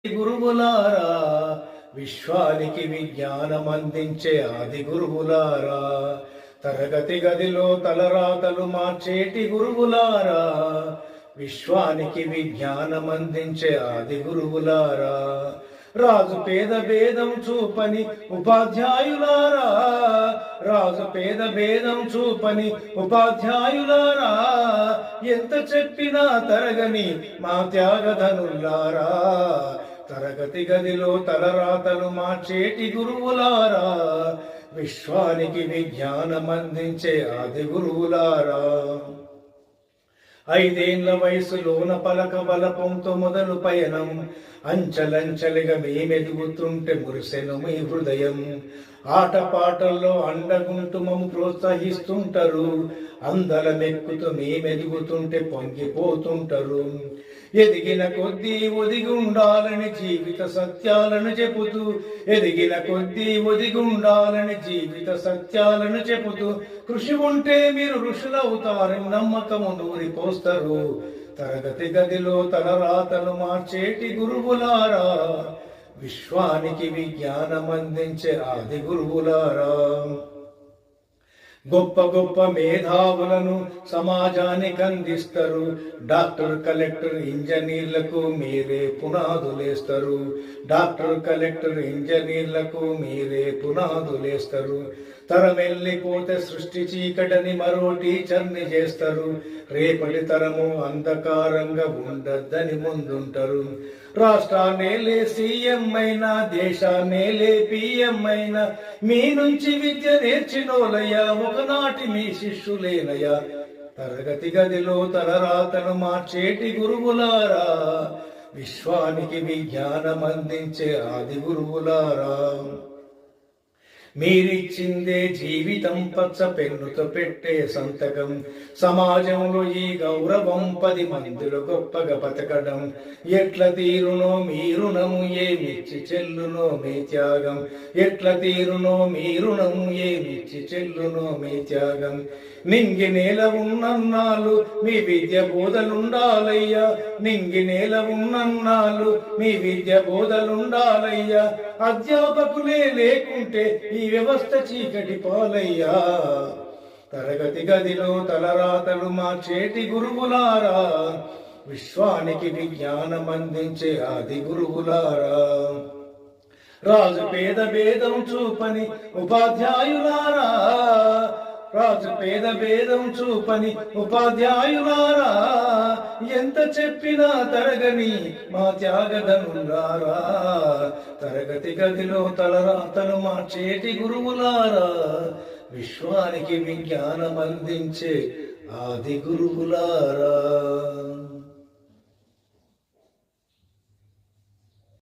గురువులారా, విశ్వానికి విజ్ఞానం అందించే ఆది గురువులారా, తరగతి గదిలో తలరాతలు మార్చేటి గురువులారా, విశ్వానికి విజ్ఞానం అందించే ఆది గురువులారా, రాజు పేద భేదం చూపని ఉపాధ్యాయులారా, రాజు పేద భేదం చూపని ఉపాధ్యాయులారా, ఎంత చెప్పినా తరగని మా త్యాగధనులారా, తరగతి గదిలో తలరాతలు మార్చేటి గురువులారా, విశ్వానికి విజ్ఞానం అందించే ఆది గురువులారా, 5 ఏళ్ల వయసులోన పలక బలపంతో మొదలు పయనం, అంచలంచలిగా మేమెదుగుతుంటే మురిసెను మీ హృదయం, ఆటపాటల్లో అండగుంటూ మమ్ము ప్రోత్సహిస్తుంటారు, అందలమెక్కుతూ మేమెదుగుతుంటే పొంగిపోతుంటారు, ఎదిగిన కొద్దీ ఒదిగి ఉండాలని జీవిత సత్యాలను చెబుతూ, ఎదిగిన కొద్దీ ఒదిగి ఉండాలని జీవిత సత్యాలను చెబుతూ, కృషి ఉంటే మీరు ఋషులవుతారని నమ్మకము నూరిపోస్తారు, తరగతి గదిలో తలరాతలు మార్చేటి గురువులారా, విశ్వానికి విజ్ఞానం అందించే ఆది గురువులారా, గొప్ప గొప్ప మేధావులను సమాజానికి అందిస్తారు, డాక్టర్ కలెక్టర్ ఇంజనీర్లకు మీరే పునాదులేస్తారు, డాక్టర్ కలెక్టర్ ఇంజనీర్లకు మీరే పునాదులేస్తారు, తరమెల్లిపోతే సృష్టి చీకటని మరో టీచర్ని చేస్తారు, రేపటి తరము అంధకారంగా ఉండద్దని ముందుంటారు, రాష్ట్రాన్నేలే సీఎం అయినా దేశాన్నేలే పిఎం అయినా మీ నుంచి విద్య నేర్చినోలయ్యా ఒకనాటి మీ శిష్యులేనయ్యా, తరగతి గదిలో తలరాతను మార్చేటి గురువులారా, విశ్వానికి విజ్ఞానం అందించే ఆది గురువులారా, మీరిచ్చిందే జీవితం పచ్చ పెన్నుతో పెట్టే సంతకం, సమాజంలో ఈ గౌరవం 10 మందిలో గొప్పగా బతకడం, ఎట్ల తీరునో మీ రుణము ఏమిచ్చి చెల్లునో మీ త్యాగం, ఎట్ల తీరునో మీ రుణము ఏమిచ్చి చెల్లునో మీ త్యాగం, నింగి నేల ఉన్నన్నాళ్ళు మీ విద్య బోధలుండాలయ్యా, నింగి నేల ఉన్నన్నాళ్ళు మీ విద్య బోధలుండాలయ్యా, అధ్యాపకులే లేకుంటే ఈ వ్యవస్థ చీకటి పాలయ్యా, తరగతి గదిలో తలరాతలు మార్చేటి గురువులారా, విశ్వానికి విజ్ఞానం అందించే ఆది గురువులారా, రాజు పేద భేదం చూపని ఉపాధ్యాయులారా, రాజు పేద భేదం చూపని ఉపాధ్యాయులారా, ఎంత చెప్పినా తరగని మా త్యాగధనులారా, తరగతి గదిలో తలరాతలు మార్చేటి గురువులారా, విశ్వానికి విజ్ఞానం అందించే ఆది గురువులారా.